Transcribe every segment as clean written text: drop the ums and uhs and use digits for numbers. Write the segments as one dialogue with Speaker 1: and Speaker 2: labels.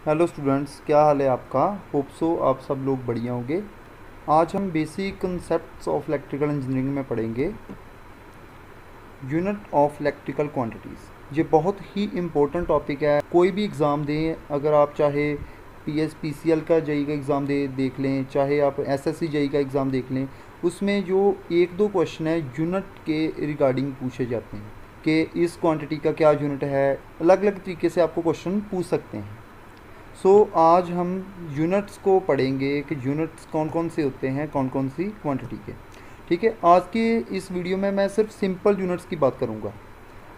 Speaker 1: Hello students, क्या हाल है आपका। होप सो आप सब लोग बढ़िया होंगे। आज हम basic concepts of electrical engineering में पढ़ेंगे यूनिट ऑफ इलेक्ट्रिकल क्वांटिटीज़। ये बहुत ही इम्पोर्टेंट टॉपिक है। कोई भी एग्ज़ाम दें, अगर आप चाहे PSPCL का जेई का एग्ज़ाम देख लें, चाहे आप SSC जेई का एग्ज़ाम देख लें, उसमें जो एक दो क्वेश्चन है यूनिट के रिगार्डिंग पूछे जाते हैं कि इस क्वांटिटी का क्या यूनिट है। अलग अलग तरीके से आपको क्वेश्चन पूछ सकते हैं। आज हम यूनिट्स को पढ़ेंगे कि यूनिट्स कौन कौन से होते हैं, कौन कौन सी क्वांटिटी के। ठीक है, आज के इस वीडियो में मैं सिर्फ सिंपल यूनिट्स की बात करूंगा।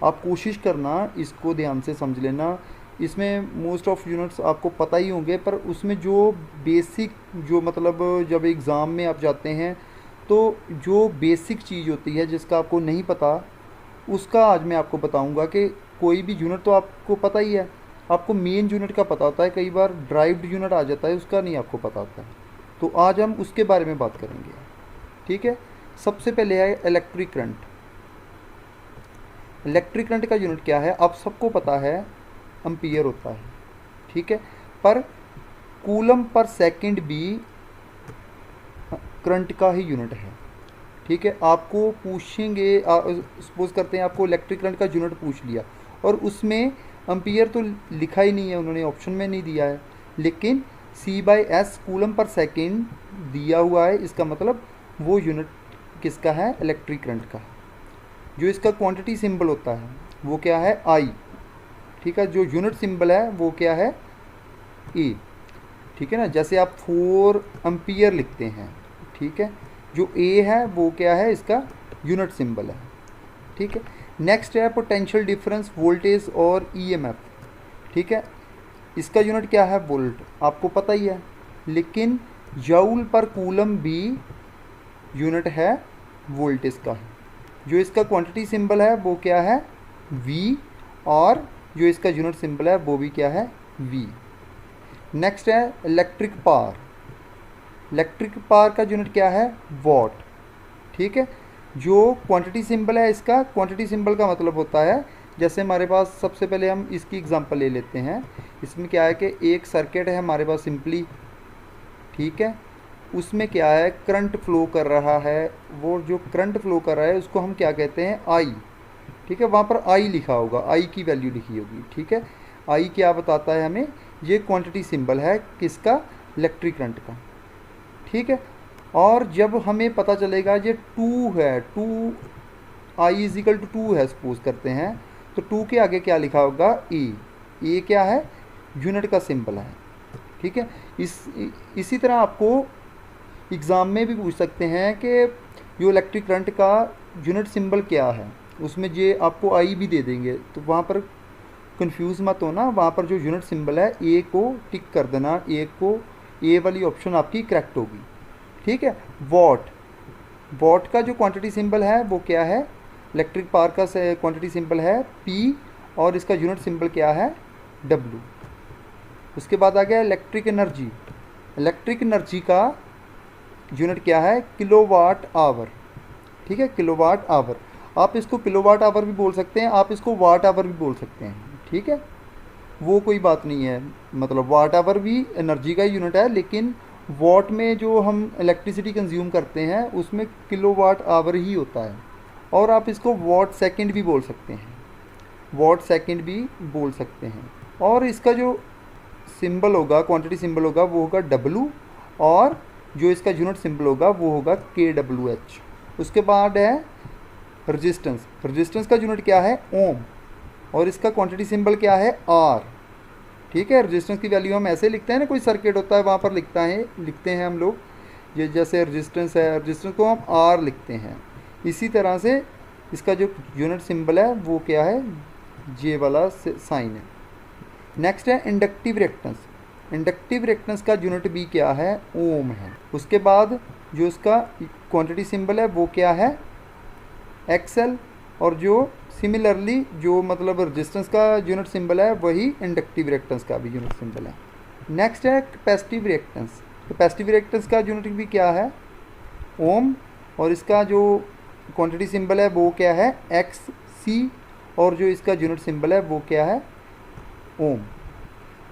Speaker 1: आप कोशिश करना इसको ध्यान से समझ लेना। इसमें मोस्ट ऑफ यूनिट्स आपको पता ही होंगे, पर उसमें जो बेसिक जो मतलब जब एग्ज़ाम में आप जाते हैं तो जो बेसिक चीज़ होती है जिसका आपको नहीं पता, उसका आज मैं आपको बताऊंगा। कि कोई भी यूनिट तो आपको पता ही है, आपको मेन यूनिट का पता होता है, कई बार ड्राइव्ड यूनिट आ जाता है उसका नहीं आपको पता होता है। तो आज हम उसके बारे में बात करेंगे। ठीक है, सबसे पहले है इलेक्ट्रिक करंट। इलेक्ट्रिक करंट का यूनिट क्या है, आप सबको पता है, एम्पियर होता है। ठीक है, पर कूलम पर सेकंड भी करंट का ही यूनिट है। ठीक है, आपको पूछेंगे, सपोज करते हैं आपको इलेक्ट्रिक करंट का यूनिट पूछ लिया और उसमें एम्पियर तो लिखा ही नहीं है, उन्होंने ऑप्शन में नहीं दिया है, लेकिन C/S कूलम पर सेकेंड दिया हुआ है। इसका मतलब वो यूनिट किसका है, इलेक्ट्रिक करंट का। जो इसका क्वांटिटी सिंबल होता है वो क्या है, I। ठीक है, जो यूनिट सिंबल है वो क्या है, A। ठीक है ना, जैसे आप 4 एम्पियर लिखते हैं। ठीक है, जो A है वो क्या है, इसका यूनिट सिंबल है। ठीक है, नेक्स्ट है पोटेंशियल डिफरेंस वोल्टेज और EMF। ठीक है, इसका यूनिट क्या है, वोल्ट, आपको पता ही है, लेकिन जूल पर कूलम भी यूनिट है वोल्टेज का है। जो इसका क्वांटिटी सिंबल है वो क्या है, V, और जो इसका यूनिट सिंबल है वो भी क्या है, V। नेक्स्ट है इलेक्ट्रिक पावर। इलेक्ट्रिक पावर का यूनिट क्या है, वॉट। ठीक है, जो क्वांटिटी सिंबल है, इसका क्वांटिटी सिंबल का मतलब होता है, जैसे हमारे पास, सबसे पहले हम इसकी एग्जांपल ले लेते हैं। इसमें क्या है कि एक सर्किट है हमारे पास सिंपली। ठीक है, उसमें क्या है, करंट फ्लो कर रहा है। वो जो करंट फ्लो कर रहा है उसको हम क्या कहते हैं, आई। ठीक है, वहाँ पर आई लिखा होगा, आई की वैल्यू लिखी होगी। ठीक है, आई क्या बताता है हमें, ये क्वांटिटी सिंबल है किसका, इलेक्ट्रिक करंट का। ठीक है, और जब हमें पता चलेगा ये 2 है, 2 आई इजिकल टू 2 है, सपोज करते हैं, तो 2 के आगे क्या लिखा होगा, ए क्या है, यूनिट का सिंबल है। ठीक है, इसी तरह आपको एग्ज़ाम में भी पूछ सकते हैं कि जो इलेक्ट्रिक करंट का यूनिट सिंबल क्या है, उसमें ये आपको आई भी दे देंगे, तो वहाँ पर कंफ्यूज मत होना। वहाँ पर जो यूनिट सिंबल है ए को टिक कर देना, ए वाली ऑप्शन आपकी करेक्ट होगी। ठीक है, वॉट। वॉट का जो क्वांटिटी सिंबल है वो क्या है, इलेक्ट्रिक पावर का क्वांटिटी सिंबल है P, और इसका यूनिट सिंबल क्या है, W। उसके बाद आ गया इलेक्ट्रिक एनर्जी। इलेक्ट्रिक एनर्जी का यूनिट क्या है, किलोवाट आवर। ठीक है, किलोवाट आवर, आप इसको किलोवाट आवर भी बोल सकते हैं, आप इसको वाट आवर भी बोल सकते हैं। ठीक है, वो कोई बात नहीं है, मतलब वाट आवर भी एनर्जी का यूनिट है, लेकिन वॉट में जो हम इलेक्ट्रिसिटी कंज्यूम करते हैं उसमें किलोवाट आवर ही होता है। और आप इसको वॉट सेकंड भी बोल सकते हैं, वॉट सेकंड भी बोल सकते हैं। और इसका जो सिंबल होगा, क्वांटिटी सिंबल होगा, वो होगा W, और जो इसका यूनिट सिंबल होगा वो होगा kWh। उसके बाद है रेजिस्टेंस। रेजिस्टेंस का यूनिट क्या है, ओम, और इसका क्वांटिटी सिंबल क्या है, R। ठीक है, रेजिस्टेंस की वैल्यू हम ऐसे लिखते हैं ना, कोई सर्किट होता है वहाँ पर लिखते हैं हम लोग, ये जैसे रेजिस्टेंस है, रेजिस्टेंस को हम R लिखते हैं। इसी तरह से इसका जो यूनिट सिंबल है वो क्या है, J वाला साइन है। नेक्स्ट है इंडक्टिव रिएक्टेंस। इंडक्टिव रिएक्टेंस का यूनिट भी क्या है, ओम है। उसके बाद जो इसका क्वांटिटी सिंबल है वो क्या है, XL, और जो सिमिलरली जो मतलब रेजिस्टेंस का यूनिट सिंबल है वही इंडक्टिव रिएक्टेंस का भी यूनिट सिंबल है। नेक्स्ट है कैपेसिटिव रिएक्टेंस। कैपेसिटिव रिएक्टेंस का यूनिट भी क्या है, ओम, और इसका जो क्वांटिटी सिंबल है वो क्या है, XC, और जो इसका यूनिट सिंबल है वो क्या है, ओम।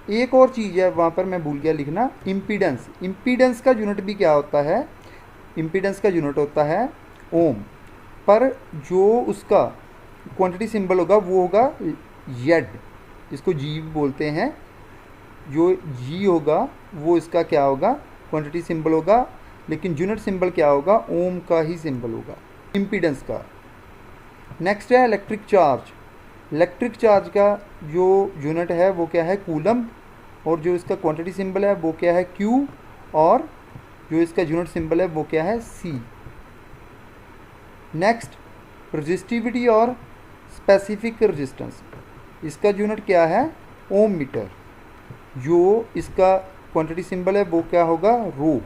Speaker 1: एक और चीज़ है वहाँ पर मैं भूल गया लिखना, इम्पीडेंस। इम्पीडेंस का यूनिट भी क्या होता है, इम्पीडेंस का यूनिट होता है ओम, पर जो उसका क्वांटिटी सिंबल होगा वो होगा जेड, इसको जी भी बोलते हैं। जो जी होगा वो इसका क्या होगा, क्वांटिटी सिंबल होगा, लेकिन यूनिट सिंबल क्या होगा, ओम का ही सिंबल होगा इम्पीडेंस का। नेक्स्ट है इलेक्ट्रिक चार्ज। इलेक्ट्रिक चार्ज का जो यूनिट है वो क्या है, कूलम, और जो इसका क्वांटिटी सिंबल है वो क्या है, क्यू, और जो इसका यूनिट सिंबल है वो क्या है, सी। नेक्स्ट रजिस्टिविटी और स्पेसिफिक रेजिस्टेंस, इसका यूनिट क्या है, ओम मीटर। जो इसका क्वांटिटी सिंबल है वो क्या होगा, रो,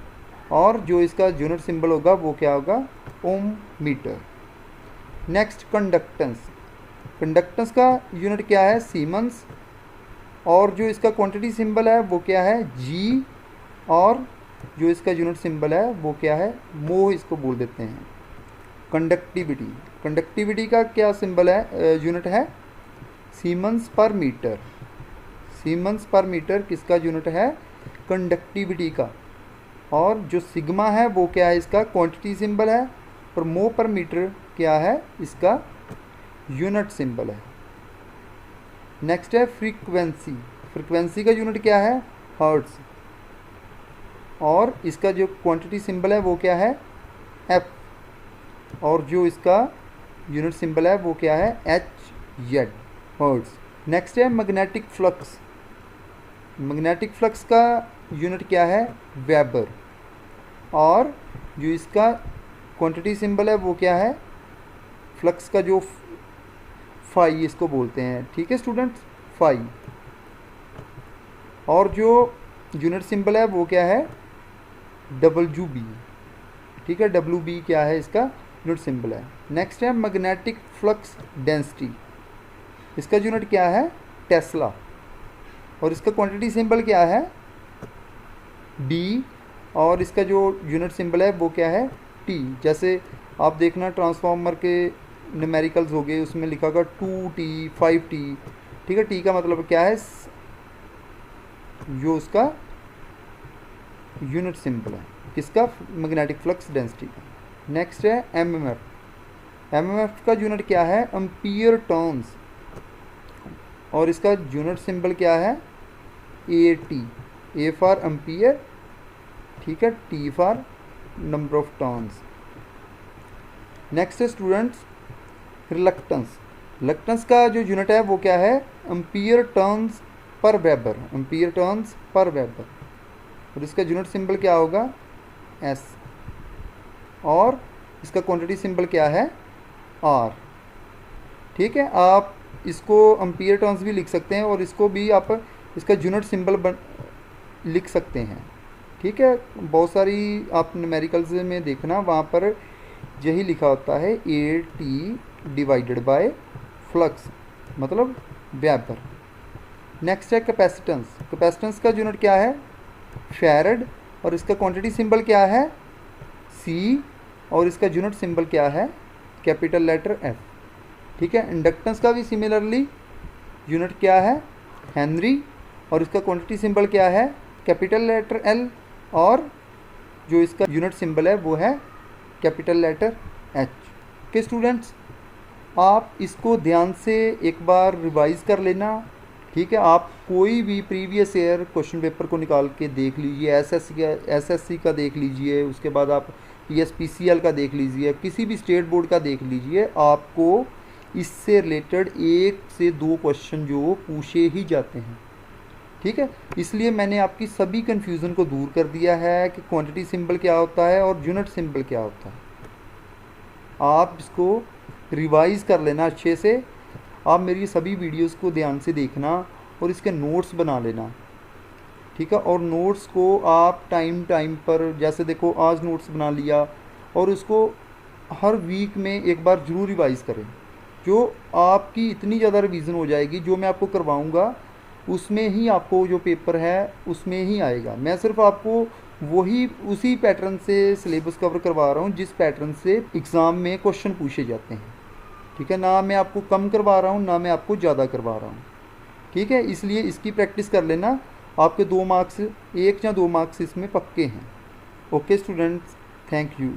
Speaker 1: और जो इसका यूनिट सिंबल होगा वो क्या होगा, ओम मीटर। Next conductance. कंडक्टेंस का यूनिट क्या है, सीमेंस, और जो इसका क्वांटिटी सिंबल है वो क्या है, जी, और जो इसका यूनिट सिंबल है वो क्या है, मो, इसको बोल देते हैं। कंडक्टिविटी, कंडक्टिविटी का क्या सिंबल है, यूनिट है सीमेंस पर मीटर। सीमेंस पर मीटर किसका यूनिट है, कंडक्टिविटी का। और जो सिग्मा है वो क्या है, इसका क्वांटिटी सिंबल है, और मो पर मीटर क्या है, इसका यूनिट सिंबल है। नेक्स्ट है फ्रीक्वेंसी। फ्रीक्वेंसी का यूनिट क्या है, हर्ट्ज, और इसका जो क्वांटिटी सिंबल है वो क्या है, एफ, और जो इसका यूनिट सिंबल है वो क्या है, एच जेड, हर्ट्ज। नेक्स्ट है मैग्नेटिक फ्लक्स। मैग्नेटिक फ्लक्स का यूनिट क्या है, वेबर, और जो इसका क्वांटिटी सिंबल है वो क्या है, फ्लक्स का जो फाई इसको बोलते हैं, ठीक है स्टूडेंट्स, फाई। और जो यूनिट सिंबल है वो क्या है, डब्ल्यू बी, ठीक है, डब्ल्यू बी क्या है, इसका यूनिट सिंबल है। नेक्स्ट है मैग्नेटिक फ्लक्स डेंसिटी, इसका यूनिट क्या है, टेस्ला, और इसका क्वांटिटी सिंबल क्या है, डी, और इसका जो यूनिट सिंबल है वो क्या है, टी। जैसे आप देखना ट्रांसफार्मर के न्यूमेरिकल्स हो गए, उसमें लिखा होगा 2T 5T, ठीक है, टी का मतलब क्या है, जो उसका यूनिट सिंबल है किसका, मैग्नेटिक फ्लक्स डेंसिटी का। नेक्स्ट है एमएमएफ। एमएमएफ का यूनिट क्या है, एम्पियर टर्न्स, और इसका यूनिट सिंबल क्या है, AT, ए फॉर एम्पियर, ठीक है, T for number of turns. Next है स्टूडेंट्स रिलक्टेंस। रिलक्टेंस का जो यूनिट है वो क्या है, ampere turns per weber, ampere turns per weber, और इसका यूनिट सिंबल क्या होगा, S, और इसका क्वांटिटी सिंबल क्या है, R, ठीक है। आप इसको एम्पियर टर्न्स भी लिख सकते हैं, और इसको भी आप इसका यूनिट सिंबल लिख सकते हैं, ठीक है। बहुत सारी आप न्यूमेरिकल्स में देखना, वहाँ पर यही लिखा होता है, AT डिवाइडेड बाय फ्लक्स, मतलब वेबर। नेक्स्ट है कैपेसिटेंस। कैपेसिटेंस का यूनिट क्या है, फैरड, और इसका क्वांटिटी सिंबल क्या है, C, और इसका यूनिट सिंबल क्या है, कैपिटल लेटर F, ठीक है। इंडक्टेंस का भी सिमिलरली यूनिट क्या है, हेनरी, और इसका क्वांटिटी सिंबल क्या है, कैपिटल लेटर L, और जो इसका यूनिट सिंबल है वो है कैपिटल लेटर H। के स्टूडेंट्स, आप इसको ध्यान से एक बार रिवाइज कर लेना, ठीक है। आप कोई भी प्रीवियस ईयर क्वेश्चन पेपर को निकाल के देख लीजिए, एसएससी का देख लीजिए, उसके बाद आप PSPCL का देख लीजिए, किसी भी स्टेट बोर्ड का देख लीजिए, आपको इससे रिलेटेड 1 से 2 क्वेश्चन जो पूछे ही जाते हैं, ठीक है। इसलिए मैंने आपकी सभी कन्फ्यूज़न को दूर कर दिया है कि क्वांटिटी सिंबल क्या होता है और यूनिट सिंबल क्या होता है। आप इसको रिवाइज कर लेना अच्छे से, आप मेरी सभी वीडियोस को ध्यान से देखना और इसके नोट्स बना लेना, ठीक है। और नोट्स को आप टाइम पर, जैसे देखो आज नोट्स बना लिया, और उसको हर वीक में एक बार ज़रूर रिवाइज़ करें। जो आपकी इतनी ज़्यादा रिवीजन हो जाएगी, जो मैं आपको करवाऊँगा उसमें ही आपको जो पेपर है उसमें ही आएगा। मैं सिर्फ आपको वही उसी पैटर्न से सिलेबस कवर करवा रहा हूँ जिस पैटर्न से एग्ज़ाम में क्वेश्चन पूछे जाते हैं, ठीक है। ना मैं आपको कम करवा रहा हूँ, ना मैं आपको ज़्यादा करवा रहा हूँ, ठीक है, इसलिए इसकी प्रैक्टिस कर लेना, आपके 2 मार्क्स, 1 या 2 मार्क्स इसमें पक्के हैं। Okay students, thank you.